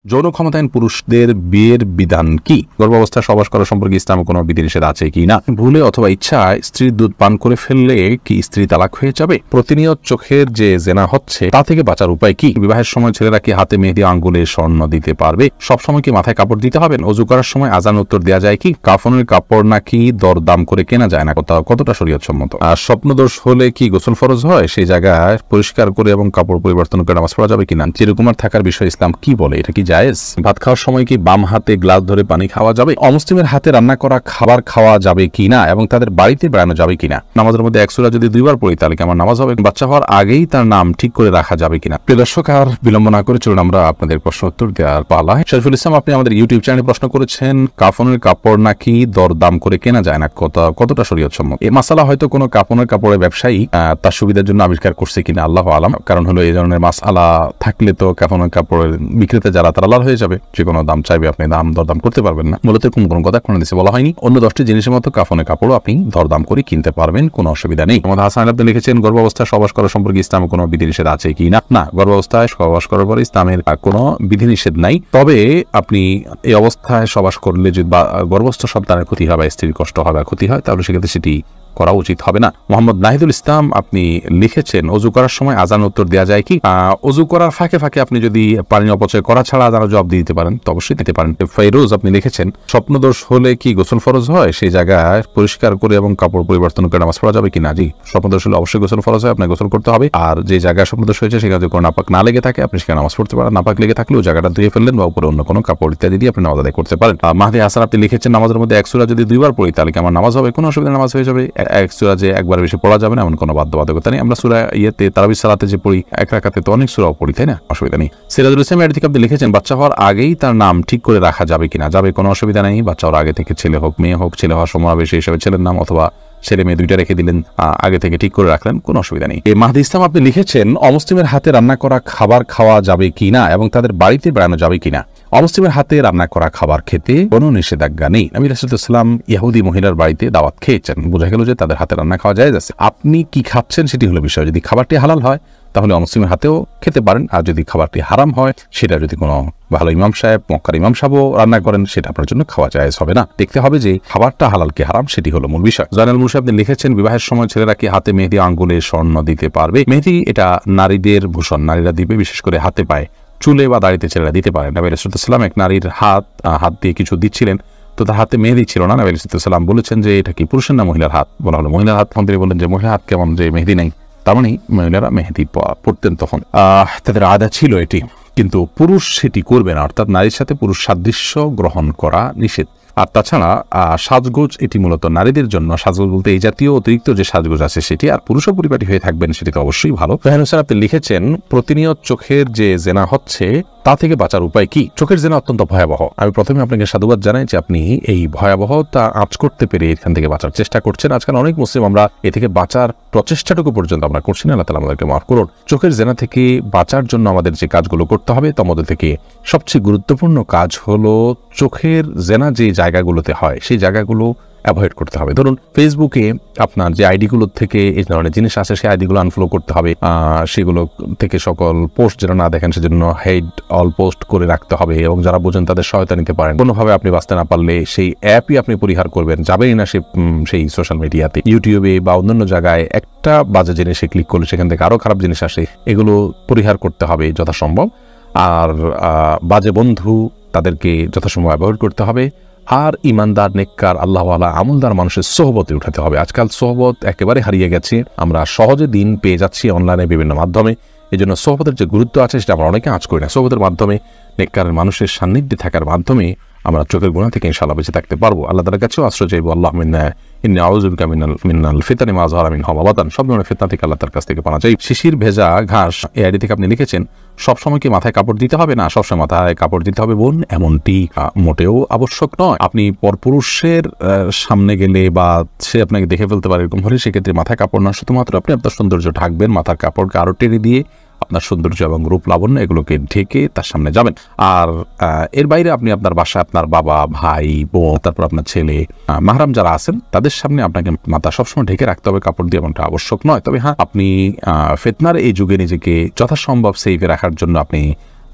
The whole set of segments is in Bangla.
যৌন ক্ষমতায়ন পুরুষদের বিয়ের বিধান কি? গর্ভাবস্থায় সহবাস করা সম্পর্কে ইসলামে কোনো বিধিনিষেধ আছে কি না? ভুলে অথবা ইচ্ছায় স্ত্রীর দুধ পান করে ফেললে কি স্ত্রী তালাক হয়ে যাবে? প্রতিনিয়ত চোখের যে জেনা হচ্ছে তা থেকে বাঁচার উপায় কি? বিবাহের সময় ছেলেরা কি হাতে মেহেদি আঙ্গুলে স্বর্ণ দিতে পারবে? সবসময় কি মাথায় কাপড় দিতে হবে? অজু করার সময় আজান উত্তর দেওয়া যায় কি? কাফনের কাপড় নাকি দরদাম করে কেনা যায় না? কতটা শরীয়তসম্মত? আর স্বপ্নদোষ হলে কি গোসল ফরজ হয়? সেই জায়গায় পরিষ্কার করে এবং কাপড় পরিবর্তন করে নামাজ পড়া যাবে কিনা? চিরকুমার থাকার বিষয়ে ইসলাম কি বলে? এটা কি জায়েজ? ভাত খাওয়ার সময় কি বাম হাতে গ্লাস ধরে পানি খাওয়া যাবে? অমুসলিমের হাতে রান্না করা খাবার খাওয়া যাবে কিনা এবং তাদের বাড়িতে বেড়ানো যাবে কিনা? নামাজের মধ্যে এক সূরা যদি দুইবার পড়ি তাহলে কি আমার নামাজ হবে? বাচ্চা হওয়ার আগেই তার নাম ঠিক করে রাখা যাবে কিনা? প্রিয় দর্শক, আর বিলম্ব না করে চলুন আমরা আপনাদের প্রশ্ন উত্তর দেওয়ার পালা। শরীফুল ইসলাম, আপনি আমাদের ইউটিউব চ্যানেলে প্রশ্ন করেছেন, কাফনের কাপড় নাকি দরদাম করে কেনা যায় না? কতটা শরীয়তসম্মত? এই মাসালা হয়তো কোনো কাফনের কাপড়ের ব্যবসায়ী তার সুবিধার জন্য আবিষ্কার করছে কিনা আল্লাহ আলাম। কারণ হলো এই ধরনের মাসালা থাকলে তো কাফনের কাপড়ের বিক্রেতা যারা তারা লাল হয়ে যাবে, যে কোনো দাম চাইবে, আপনি দাম দরদাম করতে পারবেন না। মূলত কোন কথা কোনো দেশে বলা হয়নি। অন্য 10টি জিনিসের মতো কাফনের কাপড়ও আপনি দরদাম করে কিনতে পারবেন, কোনো অসুবিধা নেই। আমাদের হাসান আপনি লিখেছেন, গর্ভাবস্থায় সহবাস করা সম্পর্কে ইসলামে কোনো বিধিনিষেধ আছে কি না? না, গর্ভাবস্থায় সহবাস করার পরে ইসলামের কোনো বিধিনিষেধ নাই। তবে আপনি এই অবস্থায় সহবাস করলে যদি গর্ভস্থ সন্তানের ক্ষতি হয় বা স্ত্রীর কষ্ট হয় বা ক্ষতি হয়, তাহলে সেক্ষেত্রে সেটি করা উচিত হবে না। মোহাম্মদ নাহিদুল ইসলাম আপনি লিখেছেন, অজু করার সময় আজান উত্তর দেওয়া যায় কি? অজু করার ফাঁকে ফাঁকে আপনি যদি পানি অপচয় করা ছাড়া আজান জবাব দিতে পারেন তো অবশ্যই দিতে পারেন। ফেরোজ আপনি লিখেছেন, স্বপ্নদোষ হলে কি গোসল ফরজ হয়? সেই জায়গায় পরিষ্কার করে এবং কাপড় পরিবর্তন করে নামাজ পড়া যাবে কিনা? জি, স্বপ্নদোষ হলে অবশ্যই গোসল ফরজ হয়, আপনাকে গোসল করতে হবে। আর যে জায়গায় স্বপ্নদোষ হয়েছে সেখানে যদি কোনো নাপাক না লেগে থাকে আপনি সেখানে নামাজ পড়তে পারেন। নাপাক লেগে থাকলে ওই জায়গাটা ধুয়ে ফেললেন বা উপরে অন্য কোনো কাপড় ইত্যাদি দিয়ে আপনি নামাজ আদায় করতে পারেন। মাহদি হাসান আপনি লিখেছেন, নামাজের মধ্যে এক সূরা যদি দুইবার পড়ি তাহলে কি আমার নামাজ হবে? কোনো অসুবিধা, নামাজ হয়ে যাবে। এক সূরা যে একবার বেশি পড়া যাবে না এমন কোনো বাধ্যবাধকতা নেই। আমরা সূরা তারাবির সালাতে যে পড়ি এক রাকাতে তো অনেক সূরাও পড়ি, তাই না? অসুবিধা নেই। সিরাজুল ইসলাম এর থেকে আপনি লিখেছেন, বাচ্চা হওয়ার আগেই তার নাম ঠিক করে রাখা যাবে কিনা? যাবে, কোনো অসুবিধা নেই। বাচ্চা হওয়ার আগে থেকে ছেলে হোক মেয়ে হোক, ছেলে হওয়ার সমাবেশে হিসেবে ছেলের নাম অথবা ছেলে মেয়ে দুইটা রেখে দিলেন, আগে থেকে ঠিক করে রাখলেন, কোনো অসুবিধা নেই। মাহদি ইসলাম আপনি লিখেছেন, অমুসলিমের হাতে রান্না করা খাবার খাওয়া যাবে কিনা এবং তাদের বাড়িতে বেড়ানো যাবে কিনা? অমুসলিমের হাতে রান্না করা খাবার খেতে কোনো নিষেধাজ্ঞা নেই। নবী রাসূলুল্লাহ সাল্লাল্লাহু আলাইহি ওয়াসাল্লাম ইহুদি মহিলার বাড়িতে দাওয়াত খেয়েছেন, বোঝা গেল যে তাদের হাতে রান্না খাওয়া যায় আছে। আপনি কি খাচ্ছেন সেটি হলো বিষয়। যদি খাবারটি হালাল হয় তাহলে অমুসলিমের হাতেও খেতে পারেন, আর যদি খাবারটি হারাম হয়, সেটা যদি কোনো ভালো ইমাম সাহেব, মক্কার ইমাম সাহেবও রান্না করেন, সেটা আপনার জন্য খাওয়া জায়েজ হবে না। দেখতে হবে যে খাবারটা হালাল কি হারাম, সেটি হলো মূল বিষয়। জয়নাল মুন্সি আপনি লিখেছেন, বিবাহের সময় ছেলেরা কি হাতে মেহেদি আঙ্গুলে স্বর্ণ দিতে পারবে? মেহেদি এটা নারীদের ভূষণ, নারীরা দিবে, বিশেষ করে হাতে পায়, চুলে বা দাড়িতে ছেলেরা দিতে পারে। নবী রাসূলুল্লাহ সাল্লাল্লাহু আলাইহি ওয়াসাল্লাম এক নারীর হাত দিয়ে কিছু দিচ্ছিলেন, তো তার হাতে মেহেদি ছিল না। নবী রাসূলুল্লাহ সাল্লাল্লাহু আলাইহি ওয়াসাল্লাম বলেছেন যে এটা কি পুরুষের না মহিলার হাত? বলা হলো মহিলার হাত। তিনি বললেন যে মহিলার হাত কেমন, যে মেহেদি নেই? তার মানে মহিলারা মেহেদি পড়তেন তখন, তাদের আদা ছিল এটি, কিন্তু পুরুষ সেটি করবে না। অর্থাৎ নারীর সাথে পুরুষ সাদৃশ্য গ্রহণ করা নিষেধ। আর তাছাড়া সাজগোজ এটি মূলত নারীদের জন্য। সাজগোজ বলতে এই জাতীয় অতিরিক্ত যে সাজগোজ আছে সেটি, আর পুরুষও পরিপাটি হয়ে থাকবেন সেটি তো অবশ্যই ভালো। ফাহিনুসার আপনি লিখেছেন, প্রতিনিয়ত চোখের যে জেনা হচ্ছে তা থেকে বাঁচার উপায় কি? চোখের জেনা অত্যন্ত ভয়াবহ। আমি প্রথমে আপনাকে সাধুবাদ জানাই যে আপনি এই ভয়াবহতা আঁচ করতে পেরে এখান থেকে বাঁচার চেষ্টা করছেন। আজকাল অনেক মুসলিম আমরা এ থেকে বাঁচার প্রচেষ্টাটুকু পর্যন্ত আমরা করছি না। আল্লাহ তাআলা আমাদেরকে মাফ করুন। চোখের জেনা থেকে বাঁচার জন্য আমাদের যে কাজগুলো করতে হবে তার মধ্যে থেকে সবচেয়ে গুরুত্বপূর্ণ কাজ হলো চোখের জেনা যে জায়গাগুলোতে হয় সেই জায়গাগুলো অ্যাভয়েড করতে হবে। ধরুন ফেসবুকে আপনার যে আইডিগুলো থেকে এই ধরনের জিনিস আসে সেই আইডিগুলো আনফলো করতে হবে। সেগুলো থেকে সকল পোস্ট যেন না দেখেন সেজন্য হেড অল পোস্ট করে রাখতে হবে, এবং যারা বোঝেন তাদের সহায়তা নিতে পারেন। কোনোভাবে আপনি বাঁচতে না পারলে সেই অ্যাপই আপনি পরিহার করবেন, যাবেই না সেই সোশ্যাল মিডিয়াতে। ইউটিউবে বা অন্যান্য জায়গায় একটা বাজে জিনিসে ক্লিক করলে সেখান থেকে আরো খারাপ জিনিস আসে, এগুলো পরিহার করতে হবে যথাসম্ভব। আর বাজে বন্ধু তাদেরকে যথাসম্ভব অ্যাভয়েড করতে হবে। আর ইমানদার, নেককার, আল্লাহওয়ালা, আমলদার মানুষের সোহবতে উঠাতে হবে। আজকাল সোহবত একেবারে হারিয়ে গেছে, আমরা সহজে দিন পেয়ে যাচ্ছি অনলাইনে বিভিন্ন মাধ্যমে। এই জন্য সোহবতের যে গুরুত্ব আছে সেটা আমরা অনেকে আঁচ করি না। সোহবতের মাধ্যমে, নেককারের মানুষের সান্নিধ্যে থাকার মাধ্যমে আমরা চোখের গুনাহ থেকে ইনশাআল্লাহ বেঁচে থাকতে পারবো। আল্লাহ তাআলার কাছেও আশ্রয় চাইবো, আল্লাহুম্মা ইন্নী আউযু বিকা মিনাল ফিতানি মা যাহারা মিনহা ওয়া বাতান। সব ধরনের ফিতনা থেকে আল্লাহ তাআলার কাছ থেকে পানা চাই। শিশির ভেজা ঘাস এই আইডি থেকে আপনি লিখেছেন, সবসময় কি মাথায় কাপড় দিতে হবে? না, সবসময় মাথায় কাপড় দিতে হবে বোন, এমনটি মোটেও আবশ্যক নয়। আপনি পরপুরুষের সামনে গেলে বা সে আপনাকে দেখে ফেলতে পারে এরকম হলে সেক্ষেত্রে মাথায় কাপড় না, শুধুমাত্র আপনি আপনার সৌন্দর্য ঢাকবেন, মাথার কাপড়কে আরো টেনে দিয়ে আপনার সৌন্দর্য এবং রূপ লাবণ্য এগুলোকে ঢেকে তার সামনে যাবেন। আর এর বাইরে আপনি আপনার বাসায় আপনার বাবা, ভাই, বোন, তারপর আপনার ছেলে, মাহরাম যারা আছেন তাদের সামনে আপনাকে মাথা সবসময় ঢেকে রাখতে হবে কাপড় দিয়ে, এমনটা আবশ্যক নয়। তবে হ্যাঁ, আপনি ফিতনার এই যুগে নিজেকে যথাসম্ভব সেফে রাখার জন্য আপনি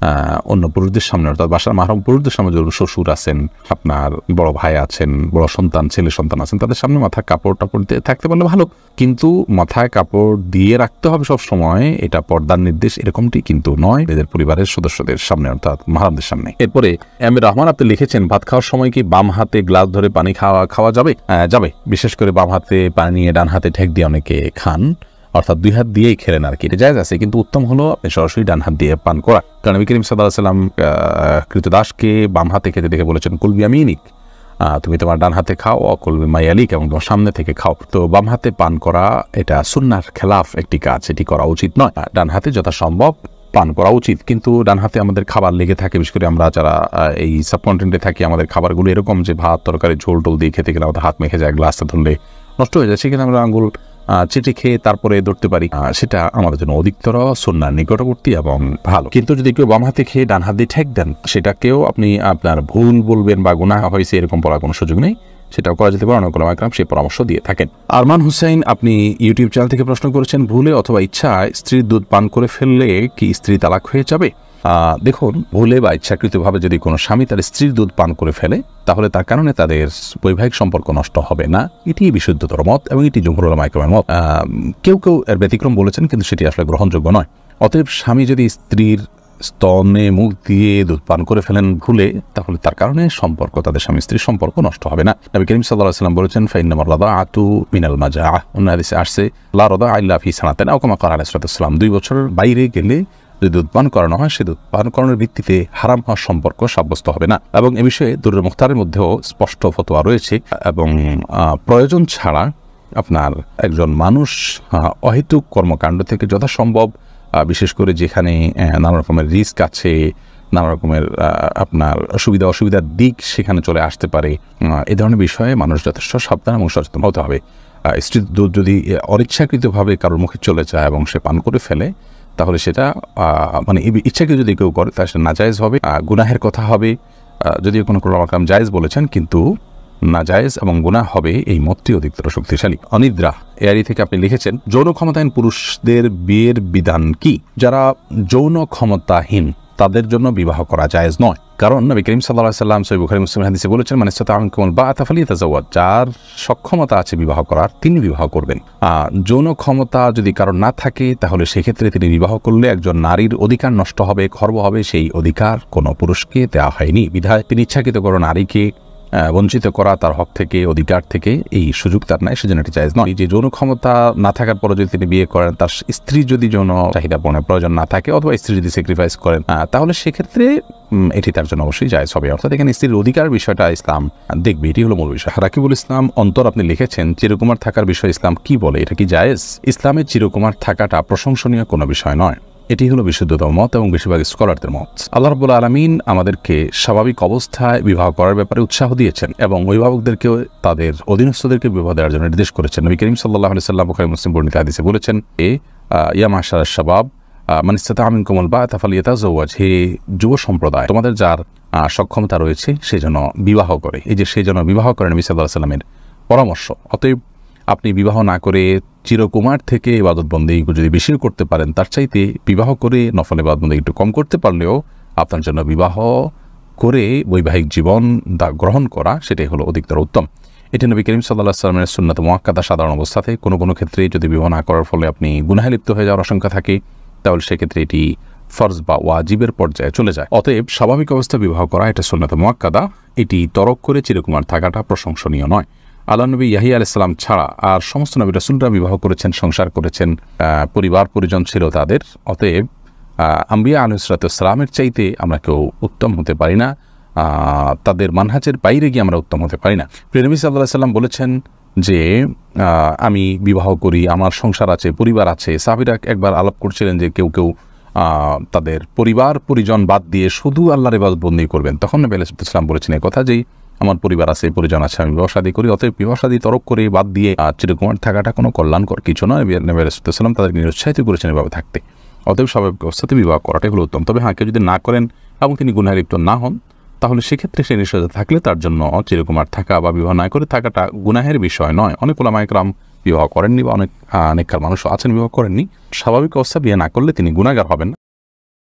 অন্য পুরুষদের সামনে, অর্থাৎ বাসার মাহরম পুরুষদের সামনে যদি শ্বশুর আছেন, আপনার বড় ভাই আছেন, বড় সন্তান, ছেলে সন্তান আছেন, তাদের সামনে মাথায় কাপড় টাপড় দিয়ে থাকতে পারলে ভালো, কিন্তু মাথায় কাপড় দিয়ে রাখতে হবে সব সময়, এটা পর্দার নির্দেশ এরকমটি কিন্তু নয় এদের পরিবারের সদস্যদের সামনে, অর্থাৎ মাহরমদের সামনে। এরপরে এম এ রহমান আপনি লিখেছেন, ভাত খাওয়ার সময় কি বাম হাতে গ্লাস ধরে পানি খাওয়া যাবে? যাবে। বিশেষ করে বাম হাতে পানি নিয়ে ডান হাতে ঠেক দিয়ে অনেকে খান, অর্থাৎ দুই হাত দিয়েই খেলেন আর কি, এটা জায়েজ আছে, কিন্তু উত্তম হলো আপনি সরাসরি ডান হাত দিয়ে পান করা। কারণ নবী করিম সাল্লাল্লাহু আলাইহি ওয়াসাল্লাম কৃতদাসকে বাম হাতে খেতে দেখে বলেছেন, কুল বিয়ামিনিক, তুমি তোমার ডান হাতে খাও, অকুল বিমায়ালিক, এবং তোমার সামনে থেকে খাও। তো বাম হাতে পান করা এটা সুন্নাহর খেলাফ একটি কাজ, এটি করা উচিত নয়। ডান হাতে যথাসম্ভব পান করা উচিত, কিন্তু ডান হাতে আমাদের খাবার লেগে থাকে, বিশেষ করে আমরা যারা এই সাবকন্টিনেন্টে থাকি, আমাদের খাবারগুলো এরকম যে ভাত তরকারি ঝোল টোল দিয়ে খেতে গেলে আমাদের হাত মেখে যায়, গ্লাসটা ধরলে নষ্ট হয়ে যায়, সেখানে আমরা আঙ্গুল চেটে খেয়ে তারপরে ধরতে পারি, সেটা আমাদের জন্য অধিকতর সুন্নাহর নিকটবর্তী এবং ভালো। কিন্তু যদি কেউ বাম হাতে খেয়ে ডান হাত দিয়ে ঠেক দেন, সেটাকেও আপনি আপনার ভুল বলবেন বা গুনাহ হয়েছে এরকম বলার কোনো সুযোগ নেই, সেটাও করা যেতে পারে। অনেক ওলামা কেরাম সেই পরামর্শ দিয়ে থাকেন। আরমান হুসাইন আপনি ইউটিউব চ্যানেল থেকে প্রশ্ন করেছেন, ভুলে অথবা ইচ্ছায় স্ত্রীর দুধ পান করে ফেললে কি স্ত্রী তালাক হয়ে যাবে? দেখুন, ভুলে বা ইচ্ছাকৃতভাবে যদি কোনো স্বামী তার স্ত্রীর দুধ পান করে ফেলে, তাহলে তার কারণে তাদের বৈবাহিক সম্পর্ক নষ্ট হবে না, এটি বিশুদ্ধতর মত এবং এটি জমহুর উলামা কেরামের মত। কেউ কেউ এর ব্যতিক্রম বলেছেন, কিন্তু সেটি আসলে গ্রহণযোগ্য নয়। অতএব স্বামী যদি স্ত্রীর স্তনে মুখ দিয়ে দুধ পান করে ফেলেন ভুলে, তাহলে তার কারণে সম্পর্ক, তাদের স্বামী স্ত্রীর সম্পর্ক নষ্ট হবে না। নবী করিম সাল্লাল্লাহু আলাইহি ওয়াসাল্লাম বলেছেন, ফাইন্নামার রাদাআতু মিনাল মাজাআহ, অন্য হাদিসে আসছে লা রাদাআ ইল্লা ফি সানাতাইন, আও কামা ক্বালা আলাইহিস সালাতু ওয়াস সালাম, 2 বছরের বাইরে গেলে যদি দুধ পান করানো হয়, সে দুধ পান করানোর ভিত্তিতে হারাম হওয়ার সম্পর্ক সাব্যস্ত হবে না। এবং এ বিষয়ে দুরুল মুখতারের মধ্যেও স্পষ্ট ফতোয়া রয়েছে। এবং প্রয়োজন ছাড়া আপনার একজন মানুষ অহেতুক কর্মকাণ্ড থেকে যথাসম্ভব, বিশেষ করে যেখানে নানা রকমের রিস্ক আছে, নানা রকমের আপনার সুবিধা অসুবিধার দিক সেখানে চলে আসতে পারে, এ ধরনের বিষয়ে মানুষ যথেষ্ট সাবধান এবং সচেতন হতে হবে। স্ত্রীর দুধ যদি অনিচ্ছাকৃতভাবে কারোর মুখে চলে যায় এবং সে পান করে ফেলে, তাহলে সেটা মানে ইচ্ছাকৃত যদি কেউ করে, তাহলে সেটা নাজায়েজ হবে, গুনাহের কথা হবে। যদিও কোনো ওলামা কেরাম জায়েজ বলেছেন, কিন্তু নাজায়েজ এবং গুনাহ হবে, এই মতটি অধিকতর শক্তিশালী। অনিদ্রা এআরি থেকে আপনি লিখেছেন, যৌন ক্ষমতাহীন পুরুষদের বিয়ের বিধান কি? যারা যৌন ক্ষমতাহীন তাদের জন্য বিবাহ করা জায়েজ নয়। কারণ নবী করিম সাল্লাল্লাহু আলাইহি ওয়াসাল্লাম সহিহ বুখারী মুসলিম হাদিসে বলেছেন, মান ইসতাতাআ মিনকুমুল বাআতা ফালিয়াতাযাওয়াজ, যার সক্ষমতা আছে বিবাহ করার, তিনি বিবাহ করবেন। যৌন ক্ষমতা যদি কারণ না থাকে, তাহলে সেক্ষেত্রে তিনি বিবাহ করলে একজন নারীর অধিকার নষ্ট হবে, খর্ব হবে, সেই অধিকার কোনো পুরুষকে দেওয়া হয়নি। বিধায় তিনি ইচ্ছাকৃত কোনো নারীকে বঞ্চিত করা তার হক থেকে, অধিকার থেকে, এই সুযোগ তার নাই, সেজন্য এটি জায়েজ নয়। যে যৌন ক্ষমতা না থাকার পরে যদি তিনি বিয়ে করেন, তার স্ত্রী যদি যৌন চাহিদা পূরণের প্রয়োজন না থাকে, অথবা স্ত্রী যদি স্যাক্রিফাইস করেন, তাহলে সেক্ষেত্রে এটি তার জন্য অবশ্যই জায়েজ হবে। অর্থাৎ এখানে স্ত্রীর অধিকার বিষয়টা ইসলাম দেখবে, এটি হলো মূল বিষয়। রাকিবুল ইসলাম অন্তর আপনি লিখেছেন, চিরকুমার থাকার বিষয়ে ইসলাম কি বলে, এটা কি জায়েজ? ইসলামের চিরকুমার থাকাটা প্রশংসনীয় কোনো বিষয় নয়, এটি হলো বিশুদ্ধতম মত এবং বেশিরভাগ স্কলারদের মত। আল্লাহ রাব্বুল আলামিন আমাদেরকে স্বাভাবিক অবস্থায় বিবাহ করার ব্যাপারে উৎসাহ দিয়েছেন এবং অভিভাবকদেরকেও তাদের অধীনস্থদেরকে বিবাহ দেওয়ার জন্য নির্দেশ করেছেন। নবী করিম সাল্লাল্লাহু আলাইহি ওয়াসাল্লাম বুখারী মুসলিম বর্ণিত হাদিসে বলেছেন, ইয়া মাশারাশ শাবাব মান ইসতাতাআ মিনকুমুল বাআতা ফালিয়াতাযাওয়াজ, হে যুব সম্প্রদায়, তোমাদের যার সক্ষমতা রয়েছে সেজন্য বিবাহ করে। এই যে সেজন্য বিবাহ করেন নবী সাল্লাল্লাহু আলাইহি ওয়াসাল্লামের পরামর্শ। অতএব আপনি বিবাহ না করে চিরকুমার থেকে ইবাদত বন্দেগী যদি বেশি করতে পারেন, তার চাইতে বিবাহ করে নফল ইবাদত বন্দেগী একটু কম করতে পারলেও আপনার জন্য বিবাহ করে বৈবাহিক জীবন গ্রহণ করা, সেটাই হলো অধিকতর উত্তম। এটি নবী করিম সাল্লাল্লাহু আলাইহি ওয়াসাল্লামের সুন্নাত মুআক্কাদা। সাধারণ অবস্থাতে কোনো কোনো ক্ষেত্রে যদি বিবাহ না করার ফলে আপনি গুনাহে লিপ্ত হয়ে যাওয়ার আশঙ্কা থাকে, তাহলে সেক্ষেত্রে এটি ফরজ বা ওয়াজিবের পর্যায়ে চলে যায়। অতএব স্বাভাবিক অবস্থায় বিবাহ করা এটা সুন্নাত মুআক্কাদা, এটি তরক করে চিরকুমার থাকাটা প্রশংসনীয় নয়। আল্লাহ নবী ইয়াহিয়া আলাইহিস সালাম ছাড়া আর সমস্ত নবী রাসূলরা বিবাহ করেছেন, সংসার করেছেন, পরিবার পরিজন ছিল তাদের। অতএব আম্বিয়া আলাইহিস সালামের চাইতে আমরা কেউ উত্তম হতে পারি না, তাদের মানহাজের বাইরে গিয়ে আমরা উত্তম হতে পারি না। প্রিয় নবী সাল্লাল্লাহু আলাইহি ওয়াসাল্লাম বলেছেন যে আমি বিবাহ করি, আমার সংসার আছে, পরিবার আছে। সাহাবীরা একবার আলাপ করছিলেন যে কেউ কেউ তাদের পরিবার পরিজন বাদ দিয়ে শুধু আল্লাহর ইবাদত বন্দেগী করবেন। তখন নবী আলাইহিস সালাম বলেছেন এই কথা, যে আমার পরিবার আছে, পরিজন আছে, আমি বিবাহ শাদী করি। অতএব বিবাহ শাদী তরক করে বাদ দিয়ে চিরকুমার থাকাটা কোনো কল্যাণকর কিছু নয়। নবী আলাইহিস সালাম তাদেরকে নিরুৎসাহিত করেছেন এভাবে থাকতে। অতএব স্বাভাবিক অবস্থাতে বিবাহ করাটাই হলো উত্তম। তবে কেউ যদি না করেন এবং তিনি গুনাহে লিপ্ত না হন, তাহলে সেক্ষেত্রে সে নিষেধ থাকলে তার জন্য চিরকুমার থাকা বা বিবাহ না করে থাকাটা গুনাহের বিষয় নয়। অনেক ওলামা ইকরাম বিবাহ করেননি বা অনেক নেককার মানুষও আছেন বিবাহ করেননি। স্বাভাবিক অবস্থা বিয়ে না করলে তিনি গুনাহগার হবেন না।